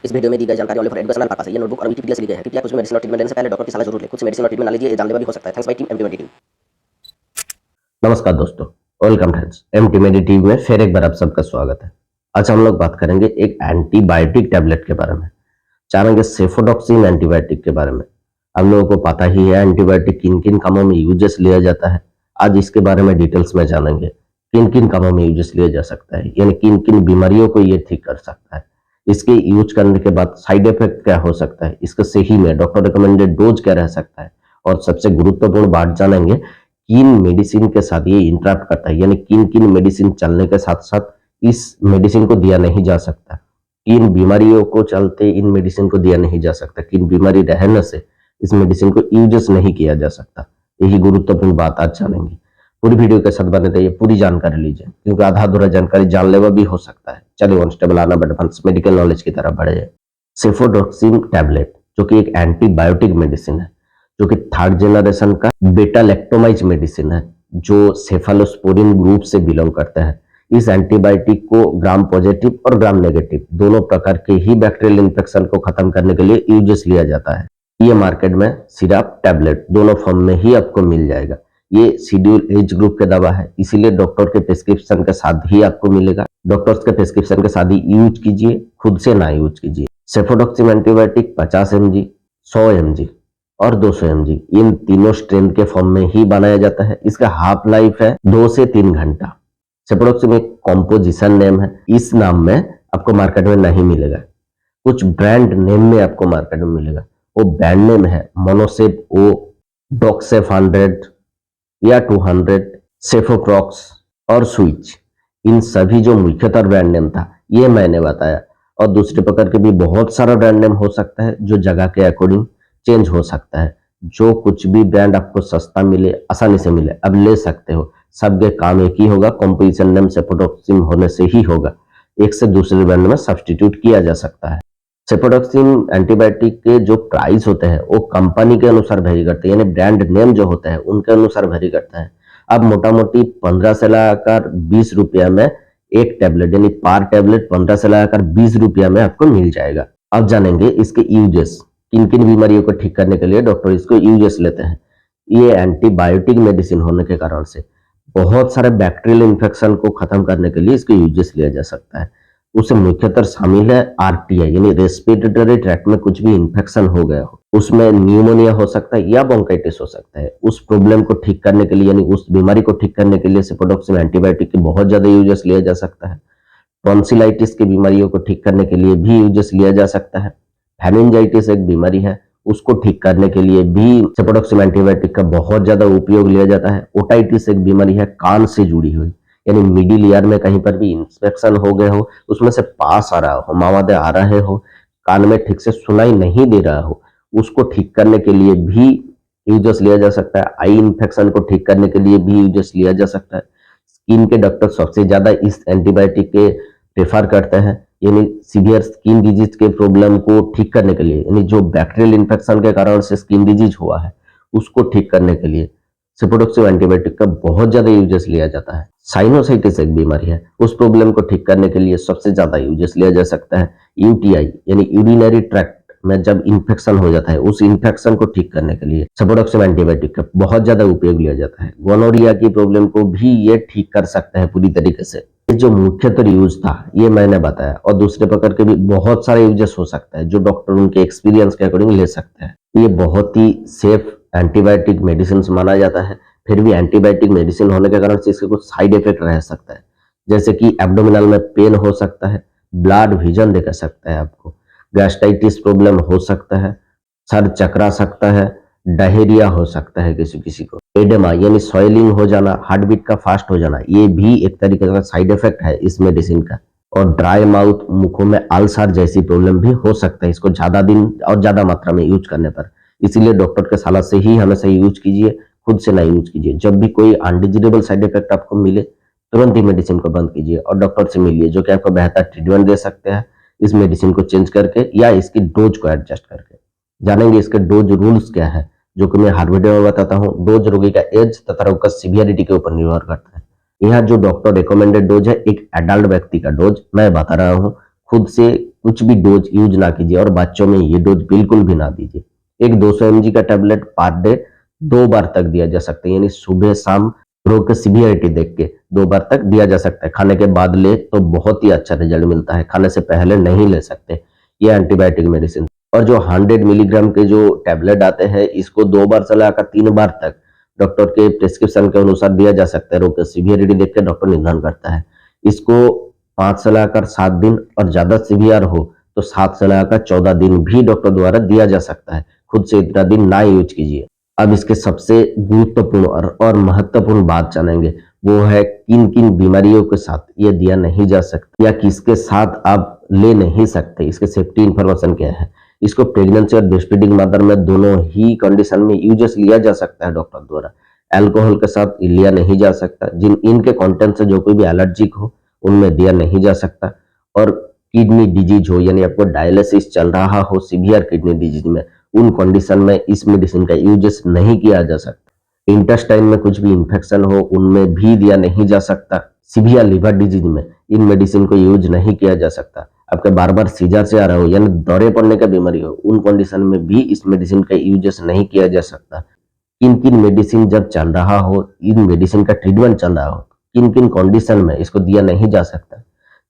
इस वीडियो में दी गई जानकारी ओनली फॉर एजुकेशनल पर्पस है। ये नोटबुक और विकिपीडिया से ली गई है। कृपया कुछ भी मेडिसिन और ट्रीटमेंट लेने से पहले डॉक्टर की सलाह जरूर लें। खुद से मेडिसिन और ट्रीटमेंट ना लीजिए, ये जानलेवा भी हो सकता है। Thanks by team MT team. नमस्कार दोस्तों, वेलकम फ्रेंड्स। एमटी मेडिटिव में फिर एक बार आप सबका स्वागत है। आज हम लोग बात करेंगे एक एंटीबायोटिक टैबलेट के बारे में, जानेंगे सेफोडॉक्सिन एंटीबायोटिक के बारे में। आप लोगों को पता ही है एंटीबायोटिक किन किन कामों में यूजेस लिया जाता है। आज इसके बारे में डिटेल्स में जानेंगे किन किन कामों में यूजेस लिया जा सकता है, यानी किन किन बीमारियों को ये ठीक कर सकता है, इसके यूज करने के बाद साइड इफेक्ट क्या हो सकता है, इसके सही में डॉक्टर रिकमेंडेड डोज क्या रह सकता है, और सबसे गुरुत्वपूर्ण बात जानेंगे किन मेडिसिन के साथ ये इंटरेक्ट करता है, यानी किन किन मेडिसिन चलने के साथ साथ इस मेडिसिन को दिया नहीं जा सकता, किन बीमारियों को चलते इन मेडिसिन को दिया नहीं जा सकता, किन बीमारी रहने से इस मेडिसिन को यूजेस नहीं किया जा सकता। यही गुरुत्वपूर्ण बात आज जानेंगे। पूरी वीडियो के साथ बने रहिए, पूरी जानकारी लीजिए, क्योंकि आधा अधूरा जानकारी जानलेवा भी हो सकता है। चलिए वन स्टेप आना एडवांस मेडिकल नॉलेज की तरफ बढ़े। सेफोडॉक्सिन टैबलेट जो कि एक एंटीबायोटिक मेडिसिन है, जो कि थर्ड जनरेशन का बेटा लैक्टोमाइज मेडिसिन है, जो सेफालोस्पोरिन ग्रुप से बिलोंग करता है। इस एंटीबायोटिक को ग्राम पॉजिटिव और ग्राम नेगेटिव दोनों प्रकार के ही बैक्टीरियल इन्फेक्शन को खत्म करने के लिए यूजेस लिया जाता है। ये मार्केट में सिरप टैबलेट दोनों फॉर्म में ही आपको मिल जाएगा। ये शेड्यूल एज ग्रुप के दवा है, इसीलिए डॉक्टर के प्रिस्क्रिप्शन के साथ ही आपको मिलेगा। डॉक्टर्स के प्रिस्क्रिप्शन के साथ ही यूज कीजिए, खुद से ना यूज कीजिए। सेफोडॉक्सिन एंटीबायोटिक 50 mg, 100 mg और 200 mg इन तीनों स्ट्रेंथ के फॉर्म में ही बनाया जाता है। इसका हाफ लाइफ है 2 से 3 घंटा। सेफोडॉक्सिन एक कॉम्पोजिशन नेम है, इस नाम में आपको मार्केट में नहीं मिलेगा। कुछ ब्रांड नेम में आपको मार्केट में मिलेगा। वो ब्रांड नेम है मोनोसेप ओ, डॉक्सेफ 100 या 200, सेफोक्रॉक्स और स्विच। इन सभी जो मुख्यतः ब्रांड नेम था ये मैंने बताया, और दूसरे प्रकार के भी बहुत सारा ब्रांड नेम हो सकता है जो जगह के अकॉर्डिंग चेंज हो सकता है। जो कुछ भी ब्रांड आपको सस्ता मिले, आसानी से मिले, अब ले सकते हो। सबके काम एक ही होगा, कॉम्पोजिशन नेम सेफोडॉक्सिन होने से ही होगा। एक से दूसरे ब्रांड में सब्सटीट्यूट किया जा सकता है। सेफोडॉक्सिन एंटीबायोटिक के जो प्राइस होते हैं वो कंपनी के अनुसार वेरी करते हैं, यानी ब्रांड नेम जो होता है उनके अनुसार वेरी करता है। अब मोटा मोटी 15 से लगाकर 20 रुपया में एक टैबलेट, यानी पर टैबलेट 15 से लगाकर 20 रुपया में आपको मिल जाएगा। अब जानेंगे इसके यूजेस, किन किन बीमारियों को ठीक करने के लिए डॉक्टर इसको यूजेस लेते हैं। ये एंटीबायोटिक मेडिसिन होने के कारण से बहुत सारे बैक्टीरियल इन्फेक्शन को खत्म करने के लिए इसके यूजेस लिया जा सकता है। उसमें मुख्यतः शामिल है आरटीआई, यानी रेस्पिरेटरी ट्रैक्ट में कुछ भी इन्फेक्शन हो गया हो, उसमें न्यूमोनिया हो सकता है या ब्रोंकाइटिस हो सकता है। उस प्रॉब्लम को ठीक करने के लिए, यानी उस बीमारी को ठीक करने के लिए सेफोडॉक्सिन एंटीबायोटिक के बहुत ज्यादा यूजेस लिया जा सकता है। टॉन्सिलाइटिस की बीमारियों को ठीक करने के लिए भी यूजेस लिया जा सकता है। फेनिंजाइटिस एक बीमारी है, उसको ठीक करने के लिए भी सेफोडॉक्सिन एंटीबायोटिक का बहुत ज्यादा उपयोग लिया जाता है। ओटाइटिस एक बीमारी है कान से जुड़ी हुई, यानी मिडिल ईयर में कहीं पर भी इंस्पेक्शन हो गए हो, उसमें से पास आ रहा हो, मावादे आ रहे हो, कान में ठीक से सुनाई नहीं दे रहा हो, उसको ठीक करने के लिए भी यूजेस लिया जा सकता है। आई इन्फेक्शन को ठीक करने के लिए भी यूजेस लिया जा सकता है। स्किन के डॉक्टर सबसे ज्यादा इस एंटीबायोटिक के प्रेफर करते हैं, यानी सीवियर स्किन डिजीज के प्रॉब्लम को ठीक करने के लिए, यानी जो बैक्टीरियल इन्फेक्शन के कारण से स्किन डिजीज हुआ है उसको ठीक करने के लिए सेफोडॉक्सिन एंटीबायोटिक का बहुत ज्यादा यूजेस लिया जाता है। साइनोसाइटिस एक बीमारी है, उस प्रॉब्लम को ठीक करने के लिए सबसे ज्यादा यूजेस लिया जा सकता है। यूटीआई यानी यूरिनरी ट्रैक्ट में जब इन्फेक्शन हो जाता है, उस इन्फेक्शन को ठीक करने के लिए सेफोडॉक्सिन एंटीबायोटिक का बहुत ज्यादा उपयोग लिया जाता है। गोनोरिया की प्रॉब्लम को भी ये ठीक कर सकता है पूरी तरीके से। ये जो मुख्यतः यूज था ये मैंने बताया, और दूसरे प्रकार के भी बहुत सारे यूजेस हो सकता है जो डॉक्टर उनके एक्सपीरियंस के अकॉर्डिंग ले सकते हैं। ये बहुत ही सेफ एंटीबायोटिक मेडिसिन माना जाता है। फिर भी एंटीबायोटिक मेडिसिन होने के कारण से इसके कुछ साइड इफेक्ट रह सकता है, जैसे कि एब्डोमिनल में पेन हो सकता है, ब्लड विजन दिखा सकता है आपको, गैस्ट्राइटिस प्रॉब्लम हो सकता है, सर चकरा सकता है, डायरिया हो सकता है किसी किसी को, एडेमा यानी सॉइलिंग हो जाना, हार्ट बीट का फास्ट हो जाना, ये भी एक तरीके का साइड इफेक्ट है इस मेडिसिन का। और ड्राई माउथ, मुखों में अल्सर जैसी प्रॉब्लम भी हो सकता है इसको ज्यादा दिन और ज्यादा मात्रा में यूज करने पर। इसीलिए डॉक्टर के सलाह से ही हमेशा यूज कीजिए, खुद से ना यूज कीजिए। जब भी कोई अनडिजिटेबल साइड इफेक्ट आपको मिले तुरंत ही मेडिसिन को बंद कीजिए और डॉक्टर से मिलिए, जो कि आपको बेहतर ट्रीटमेंट दे सकते हैं इस मेडिसिन को चेंज करके या इसकी डोज को एडजस्ट करके। जानेंगे इसके डोज रूल्स क्या है, जो कि मैं हर वीडियो में बताता हूँ। डोज रोगी का एज तथा रोग का सीवियरिटी के ऊपर निर्भर करता है। यहाँ जो डॉक्टर रिकमेंडेड डोज है, एक एडल्ट व्यक्ति का डोज मैं बता रहा हूँ, खुद से कुछ भी डोज यूज ना कीजिए और बच्चों में ये डोज बिल्कुल भी ना दीजिए। एक 200 mg का टेबलेट पर डे 2 बार तक दिया जा सकता है, यानी सुबह शाम रोग की सीवियरिटी देख के 2 बार तक दिया जा सकता है। खाने के बाद ले तो बहुत ही अच्छा रिजल्ट मिलता है, खाने से पहले नहीं ले सकते ये एंटीबायोटिक मेडिसिन। और जो 100 मिलीग्राम के जो टेबलेट आते हैं, इसको 2 बार से लेकर 3 बार तक डॉक्टर के प्रिस्क्रिप्शन के अनुसार दिया जा सकता है। रोग की सीवियरिटी देख के डॉक्टर निर्धारण करता है। इसको 5 से लेकर 7 दिन और ज्यादा सीवियर हो तो 7 से लेकर 14 दिन भी डॉक्टर द्वारा दिया जा सकता है। खुद से इतना दिन ना यूज कीजिए। अब इसके सबसे गुरुत्वपूर्ण और महत्वपूर्ण बात जानेंगे, वो है किन किन बीमारियों के साथ ये दिया नहीं जा सकता या किसके साथ आप ले नहीं सकते, इसके सेफ्टी इंफॉर्मेशन क्या है। इसको प्रेगनेंसी और ब्रेस्ट फीडिंग मदर में दोनों ही कंडीशन में यूजेस लिया जा सकता है डॉक्टर द्वारा। अल्कोहल के साथ लिया नहीं जा सकता, जिन इनके कंटेंट से जो कोई भी एलर्जिक हो उनमें दिया नहीं जा सकता। और किडनी डिजीज हो, यानी आपको डायलिसिस चल रहा हो सीवियर किडनी डिजीज में, उन कंडीशन में इस मेडिसिन का यूजेस नहीं किया जा सकता। इंटेस्टाइन में कुछ भी इंफेक्शन हो उनमें भी दिया नहीं जा सकता। सीवियर लिवर डिजीज में इन मेडिसिन को यूज नहीं किया जा सकता। आपके बार बार सीजर से आ रहा हो यानी दौरे पड़ने का बीमारी हो, उन कंडीशन में भी इस मेडिसिन का यूजेस नहीं किया जा सकता। किन किन मेडिसिन जब चल रहा हो, इन मेडिसिन का ट्रीटमेंट चल रहा हो, किन किन कंडीशन में इसको दिया नहीं जा सकता।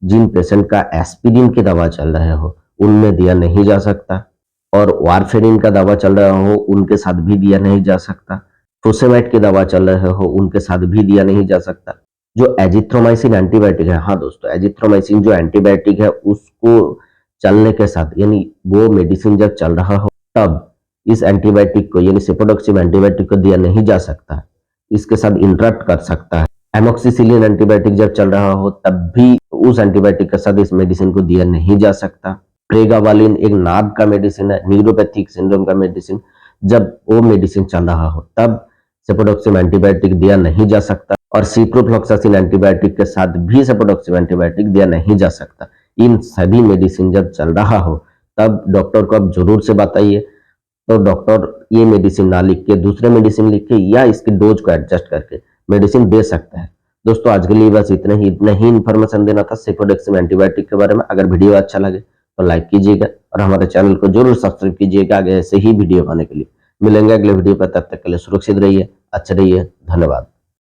जिन पेशेंट का एस्पिरिन की दवा चल रहे हो उनमें दिया नहीं जा सकता, और वारफेरिन का दवा चल रहा हो उनके साथ भी दिया नहीं जा सकता। फुसेमाइड की दवा चल रहे हो उनके साथ भी दिया नहीं जा सकता। जो एजिथ्रोमाइसिन एंटीबायोटिक है, हाँ दोस्तों, एजिथ्रोमाइसिन जो एंटीबायोटिक है उसको चलने के साथ, यानी वो मेडिसिन जब चल रहा हो तब इस एंटीबायोटिक को यानी सेफोडोक्सिम एंटीबायोटिक को दिया नहीं जा सकता, इसके साथ इंटरप्ट कर सकता है। एमोक्सिसिलिन एंटीबायोटिक जब चल रहा हो तब भी उस एंटीबायोटिक के साथ इस मेडिसिन को दिया नहीं जा सकता। प्रेगावालिन एक नाभ का मेडिसिन है, न्यूरोपैथिक सिंड्रोम का मेडिसिन, जब वो मेडिसिन चल रहा हो तब सेफोडोक्सिम एंटीबायोटिक दिया नहीं जा सकता। और सिप्रोफ्लॉक्सासिन एंटीबायोटिक के साथ भी सेफोडोक्सिम एंटीबायोटिक दिया नहीं जा सकता। इन सभी मेडिसिन जब चल रहा हो तब डॉक्टर को आप जरूर से बताइए, तो डॉक्टर ये मेडिसिन ना लिख के दूसरे मेडिसिन लिख के या इसके डोज को एडजस्ट करके मेडिसिन दे सकता है। दोस्तों आज के लिए बस इतना ही इन्फॉर्मेशन देना था सेफोडोक्सिम एंटीबायोटिक के बारे में। अगर वीडियो अच्छा लगे तो लाइक कीजिएगा और हमारे चैनल को जरूर सब्सक्राइब कीजिएगा आगे ऐसे ही वीडियो पाने के लिए। मिलेंगे अगले वीडियो पर, तब तक के लिए सुरक्षित रहिए, अच्छे रहिए, धन्यवाद।